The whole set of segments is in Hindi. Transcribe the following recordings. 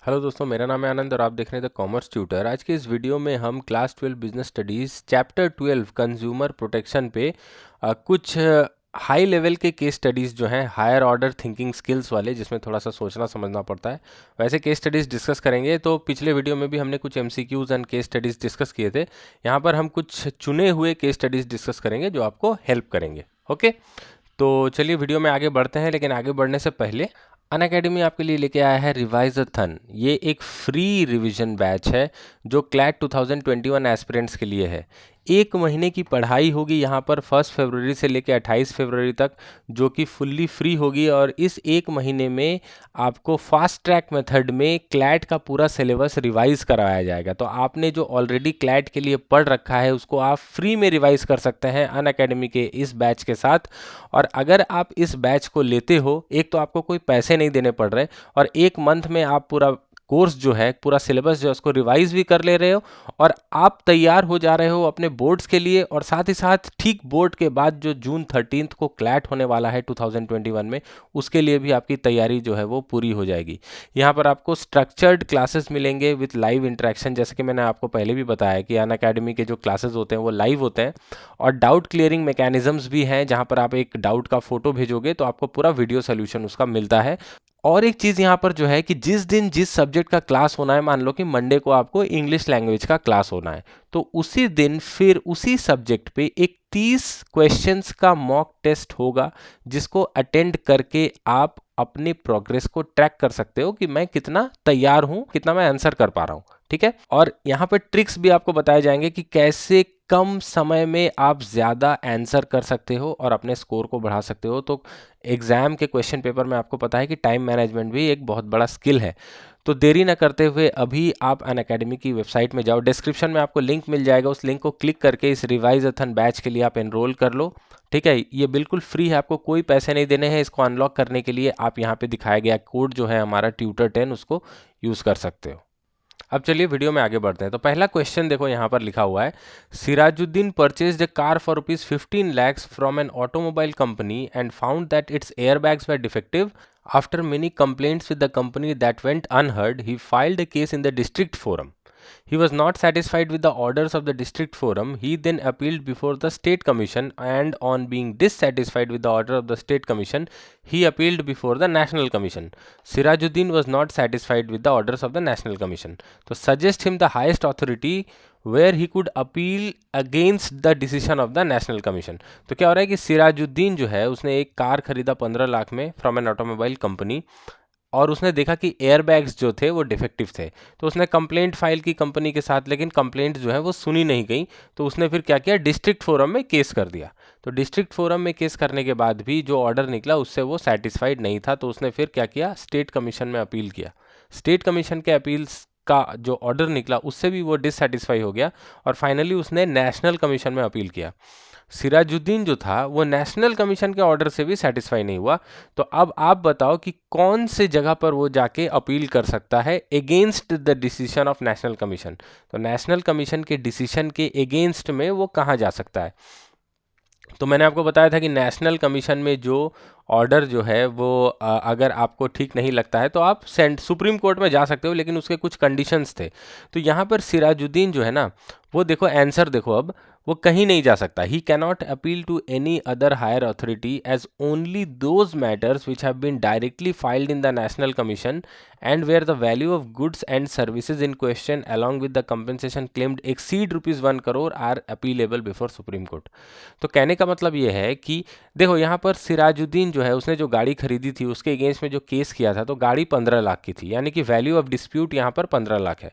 हेलो दोस्तों, मेरा नाम है आनंद और आप देख रहे हैं द कॉमर्स ट्यूटर। आज के इस वीडियो में हम class 12 business studies chapter 12 consumer protection पे कुछ हाई लेवल के केस स्टडीज़ जो हैं हायर ऑर्डर थिंकिंग स्किल्स वाले, जिसमें थोड़ा सा सोचना समझना पड़ता है, वैसे केस स्टडीज़ डिस्कस करेंगे। तो पिछले वीडियो में भी हमने कुछ MCQs and case studies discuss किए थे। यहाँ पर हम कुछ चुने हुए केस स्टडीज़ डिस्कस करेंगे जो आपको हेल्प करेंगे। ओके, तो चलिए वीडियो में आगे बढ़ते हैं, लेकिन आगे बढ़ने से पहले अनअकैडमी आपके लिए लेके आया है रिवाइज़थन। ये एक फ्री रिवीजन बैच है जो क्लैट 2021 एस्पिरेंट्स के लिए है। 1 महीने की पढ़ाई होगी यहाँ पर 1 फरवरी से लेकर 28 फरवरी तक, जो कि फुल्ली फ्री होगी। और इस 1 महीने में आपको फास्ट ट्रैक मेथड में क्लैट का पूरा सिलेबस रिवाइज कराया जाएगा। तो आपने जो ऑलरेडी क्लैट के लिए पढ़ रखा है उसको आप फ्री में रिवाइज कर सकते हैं अनअकैडमी के इस बैच के साथ। और अगर आप इस बैच को लेते हो, एक तो आपको कोई पैसे नहीं देने पड़ रहे, और 1 मंथ में आप पूरा कोर्स जो है, पूरा सिलेबस जो है उसको रिवाइज भी कर ले रहे हो, और आप तैयार हो जा रहे हो अपने बोर्ड्स के लिए। और साथ ही साथ ठीक बोर्ड के बाद जो जून 13 को क्लैट होने वाला है 2021 में, उसके लिए भी आपकी तैयारी जो है वो पूरी हो जाएगी। यहाँ पर आपको स्ट्रक्चर्ड क्लासेस मिलेंगे विथ लाइव इंटरेक्शन, जैसे कि मैंने आपको पहले भी बताया कि अनअकैडमी के जो क्लासेस होते हैं वो लाइव होते हैं। और डाउट क्लियरिंग मैकेनिज्म्स भी हैं, जहाँ पर आप एक डाउट का फोटो भेजोगे तो आपको पूरा वीडियो सोल्यूशन उसका मिलता है। और एक चीज़ यहाँ पर जो है कि जिस दिन जिस सब्जेक्ट का क्लास होना है, मान लो कि मंडे को आपको इंग्लिश लैंग्वेज का क्लास होना है, तो उसी दिन फिर उसी सब्जेक्ट पे एक 30 क्वेश्चंस का मॉक टेस्ट होगा, जिसको अटेंड करके आप अपनी प्रोग्रेस को ट्रैक कर सकते हो कि मैं कितना तैयार हूँ, कितना मैं आंसर कर पा रहा हूँ। ठीक है, और यहाँ पे ट्रिक्स भी आपको बताए जाएंगे कि कैसे कम समय में आप ज़्यादा आंसर कर सकते हो और अपने स्कोर को बढ़ा सकते हो। तो एग्ज़ाम के क्वेश्चन पेपर में आपको पता है कि टाइम मैनेजमेंट भी एक बहुत बड़ा स्किल है। तो देरी ना करते हुए अभी आप अनअकैडमी की वेबसाइट में जाओ, डिस्क्रिप्शन में आपको लिंक मिल जाएगा, उस लिंक को क्लिक करके इस रिवाइज़थन बैच के लिए आप एनरोल कर लो। ठीक है, ये बिल्कुल फ्री है, आपको कोई पैसे नहीं देने हैं। इसको अनलॉक करने के लिए आप यहाँ पे दिखाया गया कोड जो है हमारा ट्यूटर10, उसको यूज़ कर सकते हो। अब चलिए वीडियो में आगे बढ़ते हैं। तो पहला क्वेश्चन देखो, यहाँ पर लिखा हुआ है, Sirajuddin purchased a car for rupees 15 lakhs from an automobile company and found that it's airbags were defective. After many complaints with the company that went unheard, he filed a case in the district forum. He was not satisfied with the orders of the district forum. He then appealed before the state commission, and on being dissatisfied with the order of the state commission, he appealed before the national commission. Sirajuddin was not satisfied with the orders of the national commission. So suggest him the highest authority where he could appeal against the decision of the national commission. तो क्या हो रहा है कि सिराजुद्दीन जो है उसने एक कार खरीदा 15 लाख में फ्रॉम एन ऑटोमोबाइल कंपनी, और उसने देखा कि एयरबैग्स जो थे वो डिफेक्टिव थे। तो उसने कंप्लेंट फाइल की कंपनी के साथ, लेकिन कंप्लेंट जो है वो सुनी नहीं गई। तो उसने फिर क्या किया, डिस्ट्रिक्ट फोरम में केस कर दिया। तो डिस्ट्रिक्ट फोरम में केस करने के बाद भी जो ऑर्डर निकला उससे वो सेटिस्फाइड नहीं था। तो उसने फिर क्या किया, स्टेट कमीशन में अपील किया। स्टेट कमीशन के अपील्स का जो ऑर्डर निकला उससे भी वो डिससेटिस्फाई हो गया, और फाइनली उसने नेशनल कमीशन में अपील किया। सिराजुद्दीन जो था वो नेशनल कमीशन के ऑर्डर से भी सेटिस्फाई नहीं हुआ। तो अब आप बताओ कि कौन से जगह पर वो जाके अपील कर सकता है against the decision of national commission. तो नेशनल कमीशन के डिसीजन के अगेंस्ट में वो कहाँ जा सकता है। तो मैंने आपको बताया था कि नेशनल कमीशन में जो ऑर्डर जो है वो अगर आपको ठीक नहीं लगता है तो आप सुप्रीम कोर्ट में जा सकते हो, लेकिन उसके कुछ कंडीशंस थे। तो यहाँ पर सिराजुद्दीन जो है ना, वो देखो आंसर देखो, अब वो कहीं नहीं जा सकता। He cannot appeal to any other higher authority as only those matters which have been directly filed in the national commission and where the value of goods and services in question along with the compensation claimed exceed ₹1 crore are appealable before supreme court. तो कहने का मतलब ये है कि देखो, यहाँ पर सिराजुद्दीन जो है उसने जो गाड़ी खरीदी थी उसके अगेंस्ट में जो केस किया था, तो गाड़ी 15 लाख की थी, यानी कि वैल्यू ऑफ डिस्प्यूट यहाँ पर 15 लाख है।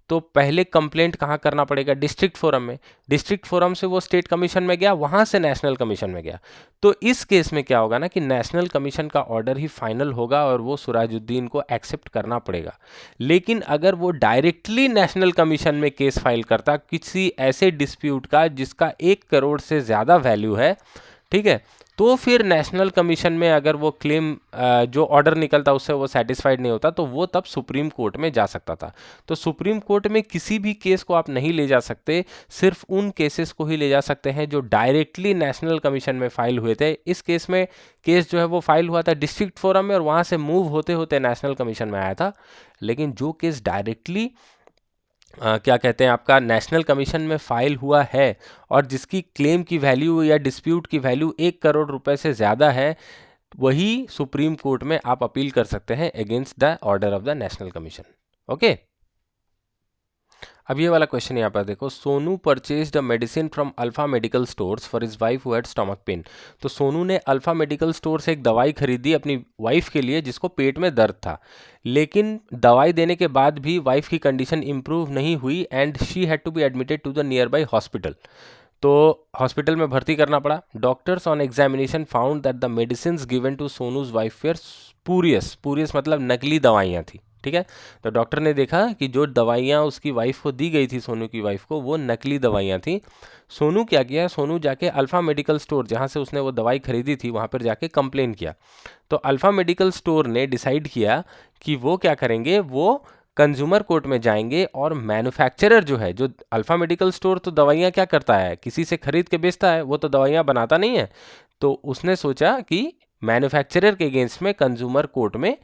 तो पहले कंप्लेंट कहाँ करना पड़ेगा, डिस्ट्रिक्ट फोरम में। डिस्ट्रिक्ट फोरम से वो स्टेट कमीशन में गया, वहाँ से नेशनल कमीशन में गया। तो इस केस में क्या होगा ना कि नेशनल कमीशन का ऑर्डर ही फाइनल होगा और वो सिराजुद्दीन को एक्सेप्ट करना पड़ेगा। लेकिन अगर वो डायरेक्टली नेशनल कमीशन में केस फाइल करता किसी ऐसे डिस्प्यूट का जिसका 1 करोड़ से ज़्यादा वैल्यू है, ठीक है, तो फिर नेशनल कमीशन में अगर वो क्लेम जो ऑर्डर निकलता उससे वो सेटिस्फाइड नहीं होता तो वो तब सुप्रीम कोर्ट में जा सकता था। तो सुप्रीम कोर्ट में किसी भी केस को आप नहीं ले जा सकते, सिर्फ उन केसेस को ही ले जा सकते हैं जो डायरेक्टली नेशनल कमीशन में फाइल हुए थे। इस केस में केस जो है वो फाइल हुआ था डिस्ट्रिक्ट फोरम में और वहाँ से मूव होते होते नेशनल कमीशन में आया था। लेकिन जो केस डायरेक्टली क्या कहते हैं आपका नेशनल कमीशन में फाइल हुआ है और जिसकी क्लेम की वैल्यू या डिस्प्यूट की वैल्यू 1 करोड़ रुपए से ज़्यादा है, वही सुप्रीम कोर्ट में आप अपील कर सकते हैं against the order of the national commission. Okay, अब ये वाला क्वेश्चन यहाँ पर देखो, Sonu purchased a medicine from alpha medical stores for his wife who had stomach pain. तो सोनू ने अल्फा मेडिकल स्टोर से एक दवाई खरीदी अपनी वाइफ के लिए जिसको पेट में दर्द था, लेकिन दवाई देने के बाद भी वाइफ की कंडीशन इंप्रूव नहीं हुई and she had to be admitted to the nearby hospital. तो हॉस्पिटल में भर्ती करना पड़ा। Doctors on examination found that the medicine given to Sonu's wife were spurious, spurious मतलब नकली दवाइयाँ थी। ठीक है, तो डॉक्टर ने देखा कि जो दवाइयाँ उसकी वाइफ को दी गई थी, सोनू की वाइफ को, वो नकली दवाइयाँ थी। सोनू क्या किया, सोनू जाके अल्फा मेडिकल स्टोर जहाँ से उसने वो दवाई खरीदी थी वहाँ पर जाके कंप्लेन किया। तो अल्फा मेडिकल स्टोर ने डिसाइड किया कि वो क्या करेंगे, वो कंज्यूमर कोर्ट में जाएंगे और मैन्युफैक्चरर जो है, जो अल्फा मेडिकल स्टोर तो दवाइयाँ क्या करता है, किसी से खरीद के बेचता है, वो तो दवाइयाँ बनाता नहीं है। तो उसने सोचा कि मैन्युफैक्चरर के अगेंस्ट में कंज्यूमर कोर्ट में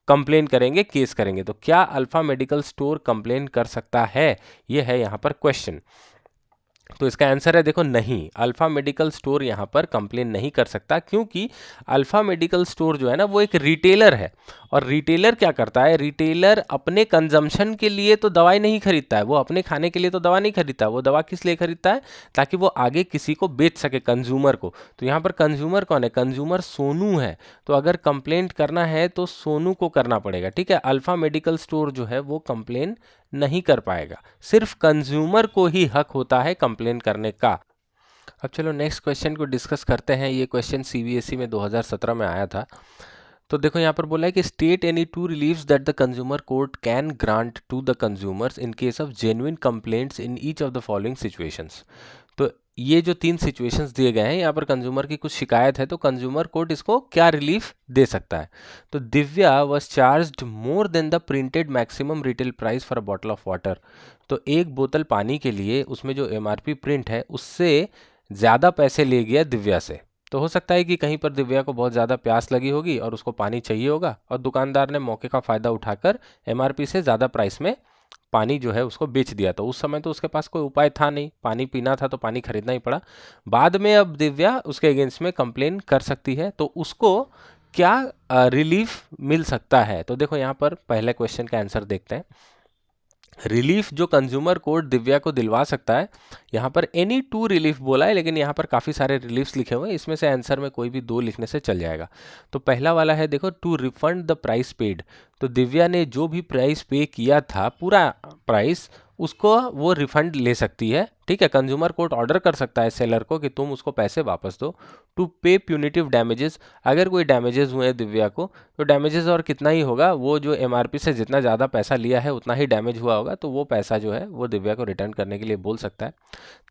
कंप्लेन करेंगे, केस करेंगे। तो क्या अल्फा मेडिकल स्टोर कंप्लेन कर सकता है, ये है यहाँ पर क्वेश्चन। तो इसका आंसर है देखो, नहीं, अल्फा मेडिकल स्टोर यहाँ पर कंप्लेन नहीं कर सकता, क्योंकि अल्फा मेडिकल स्टोर जो है ना वो एक रिटेलर है। और रिटेलर क्या करता है, रिटेलर अपने कंजम्पशन के लिए तो दवाई नहीं खरीदता है, वो अपने खाने के लिए तो दवा नहीं खरीदता, वो दवा किस लिए खरीदता है, ताकि वो आगे किसी को बेच सके, कंज्यूमर को। तो यहाँ पर कंज्यूमर कौन है, कंज्यूमर सोनू है। तो अगर कंप्लेंट करना है तो सोनू को करना पड़ेगा। ठीक है, अल्फा मेडिकल स्टोर जो है वो कंप्लेन नहीं कर पाएगा, सिर्फ कंज्यूमर को ही हक होता है कंप्लेन करने का। अब चलो नेक्स्ट क्वेश्चन को डिस्कस करते हैं। ये क्वेश्चन सीबीएसई में 2017 में आया था। तो देखो यहाँ पर बोला है कि state any two reliefs that the consumer court can grant to the consumers in case of genuine complaints in each of the following situations. तो ये जो 3 सिचुएशंस दिए गए हैं, यहाँ पर कंज्यूमर की कुछ शिकायत है तो कंज्यूमर कोर्ट इसको क्या रिलीफ दे सकता है। तो Divya was charged more than the printed maximum retail price for a bottle of water. तो एक बोतल पानी के लिए उसमें जो एमआरपी प्रिंट है उससे ज़्यादा पैसे ले गया दिव्या से। तो हो सकता है कि कहीं पर दिव्या को बहुत ज़्यादा प्यास लगी होगी और उसको पानी चाहिए होगा और दुकानदार ने मौके का फ़ायदा उठाकर एमआरपी से ज़्यादा प्राइस में पानी जो है उसको बेच दिया। तो उस समय तो उसके पास कोई उपाय था नहीं, पानी पीना था तो पानी खरीदना ही पड़ा। बाद में अब दिव्या उसके अगेंस्ट में कंप्लेन कर सकती है, तो उसको क्या रिलीफ मिल सकता है। तो देखो यहाँ पर पहले क्वेश्चन का आंसर देखते हैं। रिलीफ जो कंज्यूमर कोर्ट दिव्या को दिलवा सकता है, यहाँ पर एनी टू रिलीफ बोला है, लेकिन यहाँ पर काफ़ी सारे रिलीफ्स लिखे हुए हैं, इसमें से आंसर में कोई भी 2 लिखने से चल जाएगा। तो पहला वाला है देखो, to refund the price paid. तो दिव्या ने जो भी प्राइस पे किया था, पूरा प्राइस, उसको वो रिफंड ले सकती है। ठीक है, कंज्यूमर कोर्ट ऑर्डर कर सकता है सेलर को कि तुम उसको पैसे वापस दो। टू पे प्यूनिटिव डैमेजेस, अगर कोई डैमेजेस हुए हैं दिव्या को, तो डैमेजेस और कितना ही होगा, वो जो एमआरपी से जितना ज़्यादा पैसा लिया है उतना ही डैमेज हुआ होगा, तो वो पैसा जो है वो दिव्या को रिटर्न करने के लिए बोल सकता है।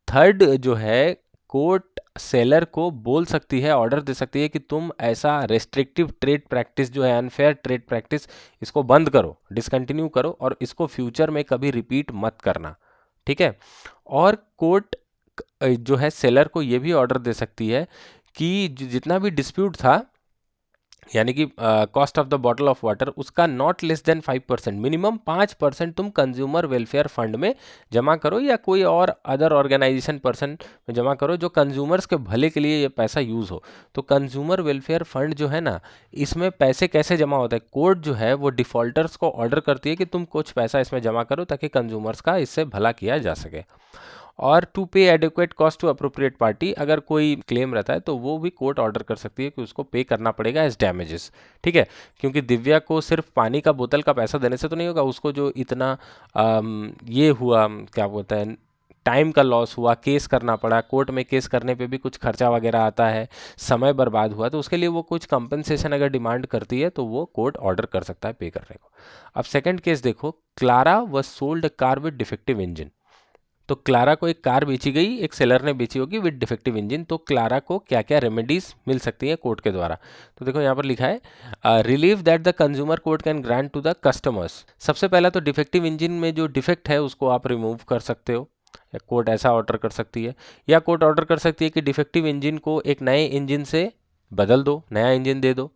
थर्ड जो है, कोर्ट सेलर को बोल सकती है, ऑर्डर दे सकती है कि तुम ऐसा रेस्ट्रिक्टिव ट्रेड प्रैक्टिस जो है, अनफेयर ट्रेड प्रैक्टिस, इसको बंद करो, डिसकंटिन्यू करो और इसको फ्यूचर में कभी रिपीट मत करना। ठीक है, और कोर्ट जो है सेलर को ये भी ऑर्डर दे सकती है कि जितना भी डिस्प्यूट था, यानी कि cost of the bottle of water, उसका नॉट लेस देन 5%, मिनिमम 5% तुम कंज्यूमर वेलफेयर फंड में जमा करो या कोई और अदर ऑर्गेनाइजेशन पर्सन में जमा करो जो कंज्यूमर्स के भले के लिए ये पैसा यूज़ हो। तो कंज्यूमर वेलफेयर फंड जो है ना, इसमें पैसे कैसे जमा होता है, कोर्ट जो है वो डिफ़ॉल्टर्स को ऑर्डर करती है कि तुम कुछ पैसा इसमें जमा करो ताकि कंज्यूमर्स का इससे भला किया जा सके। और to pay adequate cost to appropriate party, अगर कोई क्लेम रहता है तो वो भी कोर्ट ऑर्डर कर सकती है कि उसको पे करना पड़ेगा एज डैमेजेस। ठीक है, क्योंकि दिव्या को सिर्फ पानी का बोतल का पैसा देने से तो नहीं होगा, उसको जो इतना ये हुआ, क्या बोलते हैं, टाइम का लॉस हुआ, केस करना पड़ा, कोर्ट में केस करने पे भी कुछ खर्चा वगैरह आता है, समय बर्बाद हुआ, तो उसके लिए वो कुछ कंपनसेशन अगर डिमांड करती है तो वो कोर्ट ऑर्डर कर सकता है पे करने को। अब सेकंड केस देखो, Clara was sold a car with defective engine. तो क्लारा को एक कार बेची गई, एक सेलर ने बेची होगी विद डिफेक्टिव इंजन, तो क्लारा को क्या क्या रेमेडीज मिल सकती हैं कोर्ट के द्वारा। तो देखो यहाँ पर लिखा है relief that the consumer court can grant to the customers. सबसे पहला तो डिफेक्टिव इंजन में जो डिफेक्ट है उसको आप रिमूव कर सकते हो, या कोर्ट ऐसा ऑर्डर कर सकती है, या कोर्ट ऑर्डर कर सकती है कि डिफेक्टिव इंजन को एक नए इंजन से बदल दो, नया इंजन दे दो,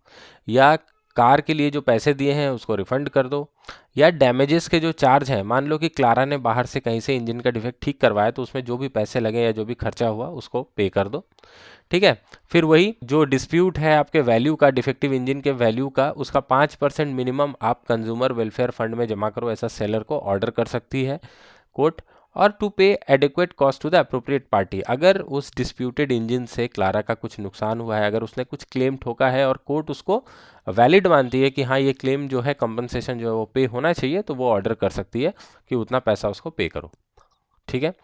या कार के लिए जो पैसे दिए हैं उसको रिफंड कर दो, या डैमेजेस के जो चार्ज हैं, मान लो कि क्लारा ने बाहर से कहीं से इंजन का डिफेक्ट ठीक करवाया तो उसमें जो भी पैसे लगे या जो भी खर्चा हुआ उसको पे कर दो। ठीक है, फिर वही जो डिस्प्यूट है आपके वैल्यू का, डिफेक्टिव इंजन के वैल्यू का, उसका 5% मिनिमम आप कंज्यूमर वेलफेयर फंड में जमा करो, ऐसा सेलर को ऑर्डर कर सकती है कोर्ट। और to pay adequate cost to the appropriate party, अगर उस डिस्प्यूटेड इंजन से क्लारा का कुछ नुकसान हुआ है, अगर उसने कुछ क्लेम ठोका है और कोर्ट उसको वैलिड मानती है कि हाँ ये क्लेम जो है, कंपनसेशन जो है वो पे होना चाहिए, तो वो ऑर्डर कर सकती है कि उतना पैसा उसको पे करो। ठीक है,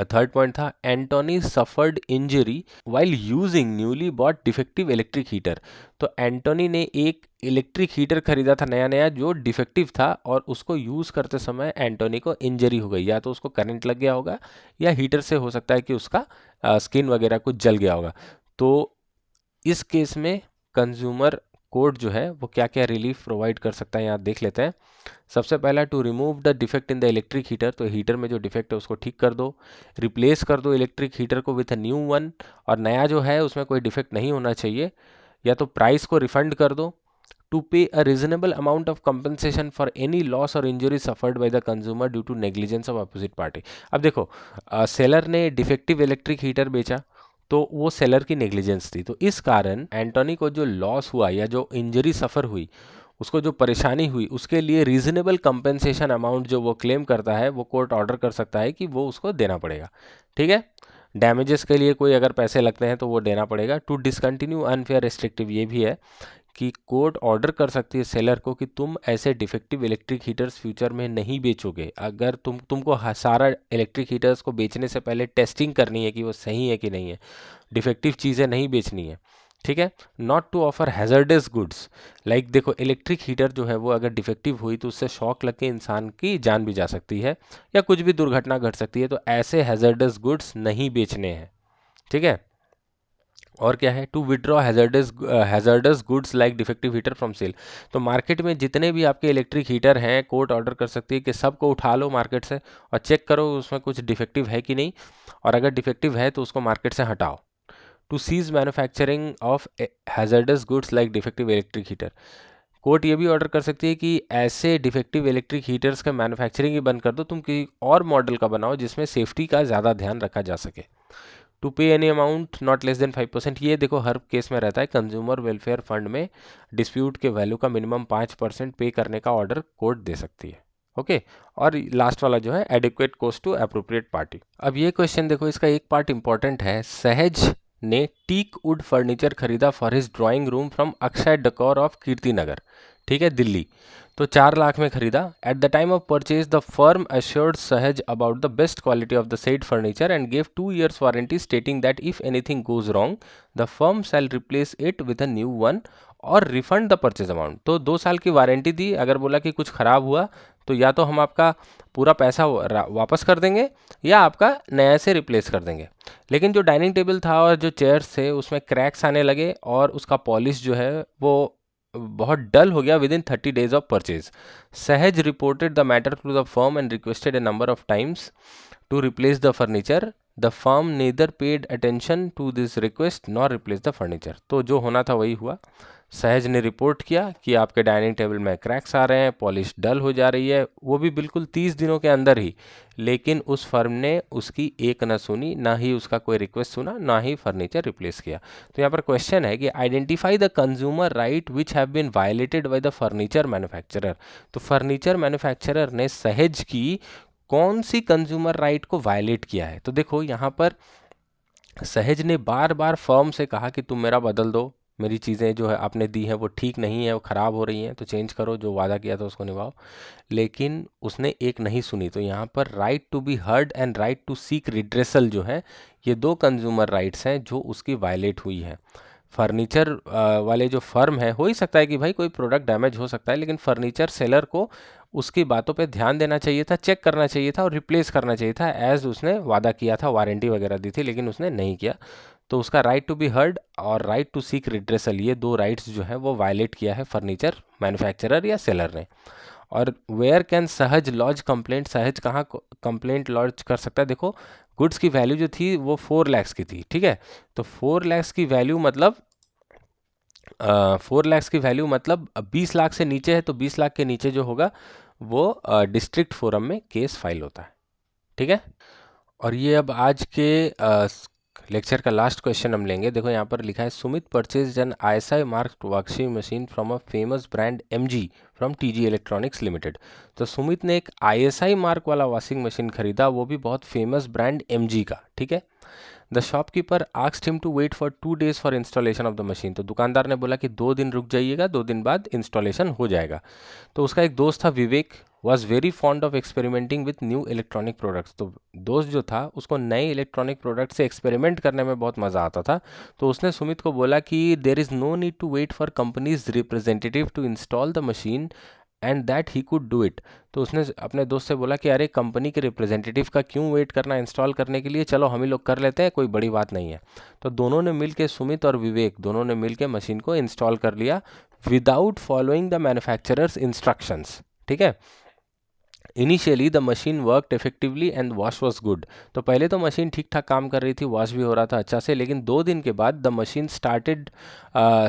थर्ड पॉइंट था Antony suffered injury while using newly bought defective electric heater. तो एंटोनी ने एक इलेक्ट्रिक हीटर खरीदा था नया नया जो डिफेक्टिव था, और उसको यूज़ करते समय एंटोनी को इंजरी हो गई, या तो उसको करंट लग गया होगा या हीटर से हो सकता है कि उसका स्किन वगैरह कुछ जल गया होगा। तो इस केस में कंज्यूमर कोर्ट जो है वो क्या क्या रिलीफ प्रोवाइड कर सकता है, यहाँ देख लेते हैं। सबसे पहला, to remove the defect in the electric heater, तो हीटर में जो डिफेक्ट है उसको ठीक कर दो, रिप्लेस कर दो इलेक्ट्रिक हीटर को विथ अ न्यू वन, और नया जो है उसमें कोई डिफेक्ट नहीं होना चाहिए, या तो प्राइस को रिफंड कर दो, to pay a reasonable amount of compensation for any loss और injury suffered by the consumer due to negligence of opposite party. अब देखो, सेलर ने डिफेक्टिव इलेक्ट्रिक हीटर बेचा तो वो सेलर की नेग्लिजेंस थी, तो इस कारण एंटोनी को जो लॉस हुआ या जो इंजरी सफ़र हुई, उसको जो परेशानी हुई, उसके लिए रीजनेबल कंपेंसेशन अमाउंट जो वो क्लेम करता है वो कोर्ट ऑर्डर कर सकता है कि वो उसको देना पड़ेगा। ठीक है, डैमेजेस के लिए कोई अगर पैसे लगते हैं तो वो देना पड़ेगा। टू डिसकंटिन्यू अनफेयर रिस्ट्रिक्टिव, ये भी है कि कोर्ट ऑर्डर कर सकती है सेलर को कि तुम ऐसे डिफेक्टिव इलेक्ट्रिक हीटर्स फ्यूचर में नहीं बेचोगे। अगर तुमको सारा इलेक्ट्रिक हीटर्स को बेचने से पहले टेस्टिंग करनी है कि वो सही है कि नहीं है, डिफेक्टिव चीज़ें नहीं बेचनी है। ठीक है, not to offer hazardous goods, like देखो इलेक्ट्रिक हीटर जो है वो अगर डिफेक्टिव हुई तो उससे शॉक लग के इंसान की जान भी जा सकती है या कुछ भी दुर्घटना घट सकती है, तो ऐसे हैजर्डस गुड्स नहीं बेचने हैं। ठीक है, और क्या है, to withdraw hazardous goods like defective heater from sale, तो मार्केट में जितने भी आपके इलेक्ट्रिक हीटर हैं कोर्ट ऑर्डर कर सकती है कि सबको उठा लो मार्केट से और चेक करो उसमें कुछ डिफेक्टिव है कि नहीं, और अगर डिफेक्टिव है तो उसको मार्केट से हटाओ। To cease manufacturing of hazardous goods like defective electric heater, court ये भी ऑर्डर कर सकती है कि ऐसे डिफेक्टिव इलेक्ट्रिक हीटर्स का मैन्युफैक्चरिंग ही बंद कर दो, तुम किसी और मॉडल का बनाओ जिसमें सेफ्टी का ज़्यादा ध्यान रखा जा सके। टू पे any amount not less than 5%, ये देखो हर केस में रहता है, कंज्यूमर वेलफेयर फंड में डिस्प्यूट के वैल्यू का मिनिमम 5% पे करने का ऑर्डर कोर्ट दे सकती है। ओके, और लास्ट वाला जो है adequate cost to appropriate party. अब ये क्वेश्चन देखो, इसका एक पार्ट इंपॉर्टेंट है। सहज ने टीक वुड फर्नीचर खरीदा for his drawing room from Akshay decor of Kirti Nagar, ठीक है, दिल्ली, तो 4 लाख में खरीदा। At the time of purchase the firm assured Sahaj about the best quality of the said furniture and gave 2 years warranty stating that if anything goes wrong the firm shall replace it with a new one और रिफंड द परचेज अमाउंट। तो 2 साल की वारंटी दी, अगर बोला कि कुछ ख़राब हुआ तो या तो हम आपका पूरा पैसा वापस कर देंगे या आपका नया से रिप्लेस कर देंगे। लेकिन जो डाइनिंग टेबल था और जो चेयर्स थे उसमें क्रैक्स आने लगे और उसका पॉलिश जो है वो बहुत डल हो गया within 30 days of purchase. Sahaj reported the matter to the firm and requested a number of times to replace the furniture. The firm neither paid attention to this request nor replace the furniture. तो जो होना था वही हुआ। सहज ने रिपोर्ट किया कि आपके डाइनिंग टेबल में क्रैक्स आ रहे हैं, पॉलिश डल हो जा रही है, वो भी बिल्कुल 30 दिनों के अंदर ही। लेकिन उस फर्म ने उसकी एक न सुनी, ना ही उसका कोई रिक्वेस्ट सुना, ना ही फर्नीचर रिप्लेस किया। तो यहाँ पर क्वेश्चन है कि identify the consumer right which have been violated by the furniture manufacturer. तो फर्नीचर मैन्युफैक्चरर ने सहज की कौन सी कंज्यूमर राइट को वायलेट किया है। तो देखो यहाँ पर सहज ने बार बार फर्म से कहा कि तुम मेरा बदल दो, मेरी चीज़ें जो है आपने दी हैं वो ठीक नहीं है, वो ख़राब हो रही हैं, तो चेंज करो, जो वादा किया था उसको निभाओ। लेकिन उसने एक नहीं सुनी। तो यहाँ पर right to be heard and right to seek redressal जो है, ये 2 कंज्यूमर राइट्स हैं जो उसकी वायलेट हुई है। फर्नीचर वाले जो फर्म है, हो ही सकता है कि भाई कोई प्रोडक्ट डैमेज हो सकता है, लेकिन फर्नीचर सेलर को उसकी बातों पे ध्यान देना चाहिए था, चेक करना चाहिए था और रिप्लेस करना चाहिए था एज उसने वादा किया था, वारंटी वगैरह दी थी, लेकिन उसने नहीं किया। तो उसका राइट टू बी हर्ड और राइट टू सीक रिड्रेसल, ये दो राइट्स जो है वो वायलेट किया है फर्नीचर मैन्युफैक्चरर या सेलर ने। और वेयर कैन सहज लॉज कंप्लेंट, सहज कहाँ कंप्लेंट लॉन्च कर सकता है? देखो गुड्स की वैल्यू जो थी वो 4 लाख की थी, ठीक है। तो 4 लाख की वैल्यू मतलब 4 लाख की वैल्यू मतलब 20 लाख से नीचे है, तो 20 लाख के नीचे जो होगा वो डिस्ट्रिक्ट फोरम में केस फाइल होता है, ठीक है। और ये अब आज के लेक्चर का लास्ट क्वेश्चन हम लेंगे। देखो यहाँ पर लिखा है Sumit purchase an ISI marked washing machine from a famous brand MG from TG electronics limited. तो सुमित ने एक ISI मार्क वाला वॉशिंग मशीन खरीदा, वो भी बहुत फेमस ब्रांड MG का, ठीक है। The shopkeeper asked him to wait for 2 days for installation of the machine. तो दुकानदार ने बोला कि 2 दिन रुक जाइएगा, 2 दिन बाद इंस्टॉलेशन हो जाएगा। तो उसका एक दोस्त था Vivek, was very fond of experimenting with new electronic products. तो दोस्त जो था उसको नए इलेक्ट्रॉनिक प्रोडक्ट से एक्सपेरिमेंट करने में बहुत मज़ा आता था। तो उसने सुमित को बोला कि there is no need to wait for company's representative to install the machine and that he could do it. तो उसने अपने दोस्त से बोला कि अरे कंपनी के रिप्रेजेंटेटिव का क्यों वेट करना इंस्टॉल करने के लिए, चलो हम ही लोग कर लेते हैं, कोई बड़ी बात नहीं है। तो दोनों ने मिल के, सुमित और विवेक दोनों ने मिल के मशीन को इंस्टॉल कर लिया without following the manufacturers instructions, ठीक है। Initially the machine worked effectively and wash was good. तो पहले तो मशीन ठीक ठाक काम कर रही थी, वॉश भी हो रहा था अच्छा से, लेकिन 2 दिन के बाद the machine started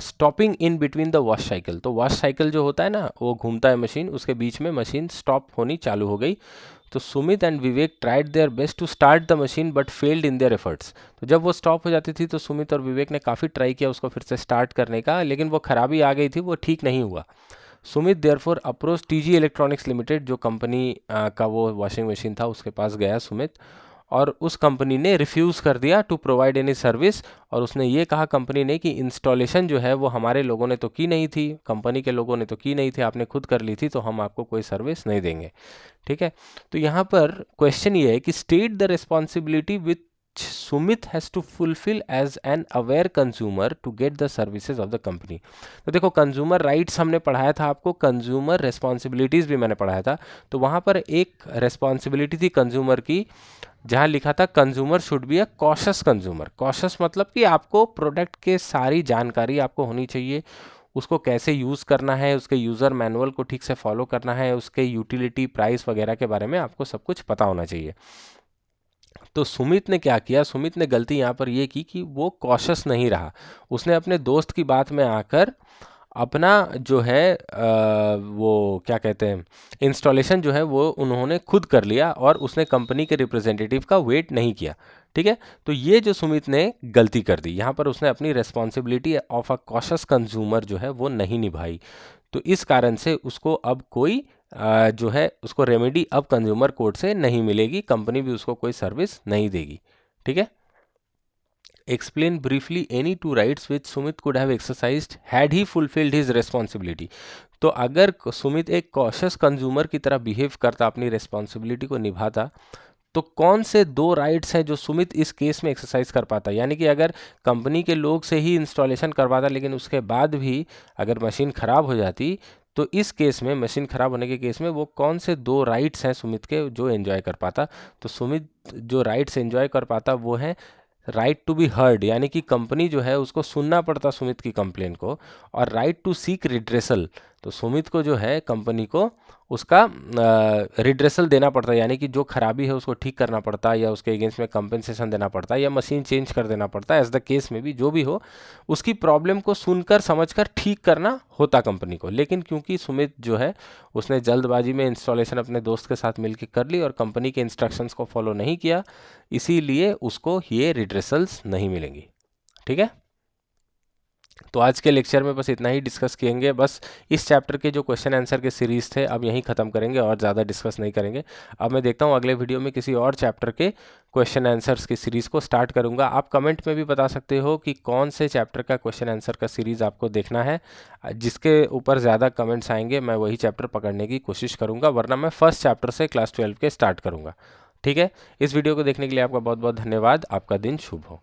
stopping in between the wash cycle. तो वॉश साइकिल जो होता है ना, वो घूमता है मशीन, उसके बीच में मशीन स्टॉप होनी चालू हो गई। तो Sumit and Vivek tried their best to start the machine but failed in their efforts. तो जब वो स्टॉप हो जाती थी तो सुमित और विवेक ने काफ़ी ट्राई किया उसको फिर से स्टार्ट करने का, लेकिन वो खराबी आ गई थी, वो ठीक नहीं हुआ। Sumit therefore approach TG electronics limited, जो कंपनी का वो वॉशिंग मशीन था उसके पास गया सुमित, और उस कंपनी ने रिफ्यूज़ कर दिया टू प्रोवाइड एनी सर्विस। और उसने ये कहा कंपनी ने कि इंस्टॉलेशन जो है वो हमारे लोगों ने तो की नहीं थी, कंपनी के लोगों ने तो की नहीं थी, आपने खुद कर ली थी, तो हम आपको कोई सर्विस नहीं देंगे, ठीक है। तो यहाँ पर क्वेश्चन ये है कि state the responsibility with Sumit has to fulfil as an aware consumer to get the services of the company. तो देखो कंज्यूमर राइट्स हमने पढ़ाया था आपको, कंज्यूमर रिस्पॉन्सिबिलिटीज़ भी मैंने पढ़ाया था। तो वहाँ पर एक रिस्पॉन्सिबिलिटी थी कंज्यूमर की, जहाँ लिखा था consumer should be a cautious consumer. Cautious मतलब कि आपको प्रोडक्ट के सारी जानकारी आपको होनी चाहिए, उसको कैसे यूज़ करना है, उसके यूज़र मैनुअल को ठीक से फॉलो करना है, उसके यूटिलिटी प्राइस वगैरह के बारे में आपको सब कुछ पता होना चाहिए। तो सुमित ने क्या किया, सुमित ने गलती यहाँ पर ये की कि वो कॉशस नहीं रहा। उसने अपने दोस्त की बात में आकर अपना जो है वो क्या कहते हैं इंस्टॉलेशन जो है वो उन्होंने खुद कर लिया और उसने कंपनी के रिप्रेजेंटेटिव का वेट नहीं किया, ठीक है। तो ये जो सुमित ने गलती कर दी यहाँ पर, उसने अपनी responsibility of a cautious consumer जो है वो नहीं निभाई। तो इस कारण से उसको अब कोई जो है उसको रेमेडी अब कंज्यूमर कोर्ट से नहीं मिलेगी, कंपनी भी उसको कोई सर्विस नहीं देगी, ठीक है। Explain briefly any 2 rights which Sumit could have exercised had he fulfilled his responsibility. तो अगर सुमित एक कॉशियस कंज्यूमर की तरह बिहेव करता, अपनी रिस्पॉन्सिबिलिटी को निभाता, तो कौन से 2 राइट्स हैं जो सुमित इस केस में एक्सरसाइज कर पाता? यानी कि अगर कंपनी के लोग से ही इंस्टॉलेशन करवाता लेकिन उसके बाद भी अगर मशीन ख़राब हो जाती, तो इस केस में, मशीन ख़राब होने के केस में, वो कौन से 2 राइट्स हैं सुमित के जो एंजॉय कर पाता? तो सुमित जो राइट्स एंजॉय कर पाता वो है राइट टू बी हर्ड, यानी कि कंपनी जो है उसको सुनना पड़ता सुमित की कंप्लेन को, और राइट टू सीक रिड्रेसल, तो सुमित को जो है कंपनी को उसका रिड्रेसल देना पड़ता है, यानी कि जो खराबी है उसको ठीक करना पड़ता है या उसके अगेंस्ट में कंपेंसेशन देना पड़ता है या मशीन चेंज कर देना पड़ता है। एज द केस में भी जो भी हो, उसकी प्रॉब्लम को सुनकर समझकर ठीक करना होता कंपनी को। लेकिन क्योंकि सुमित जो है उसने जल्दबाजी में इंस्टॉलेशन अपने दोस्त के साथ मिलकर कर ली और कंपनी के इंस्ट्रक्शंस को फॉलो नहीं किया, इसीलिए उसको ये रिड्रेसल्स नहीं मिलेंगी, ठीक है। तो आज के लेक्चर में बस इतना ही डिस्कस किएंगे, बस इस चैप्टर के जो क्वेश्चन आंसर के सीरीज़ थे अब यहीं ख़त्म करेंगे और ज़्यादा डिस्कस नहीं करेंगे। अब मैं देखता हूँ अगले वीडियो में किसी और चैप्टर के क्वेश्चन आंसर्स की सीरीज़ को स्टार्ट करूँगा। आप कमेंट में भी बता सकते हो कि कौन से चैप्टर का क्वेश्चन आंसर का सीरीज़ आपको देखना है, जिसके ऊपर ज़्यादा कमेंट्स आएंगे मैं वही चैप्टर पकड़ने की कोशिश करूँगा, वरना मैं फर्स्ट चैप्टर से क्लास 12 के स्टार्ट करूँगा, ठीक है। इस वीडियो को देखने के लिए आपका बहुत बहुत धन्यवाद। आपका दिन शुभ हो।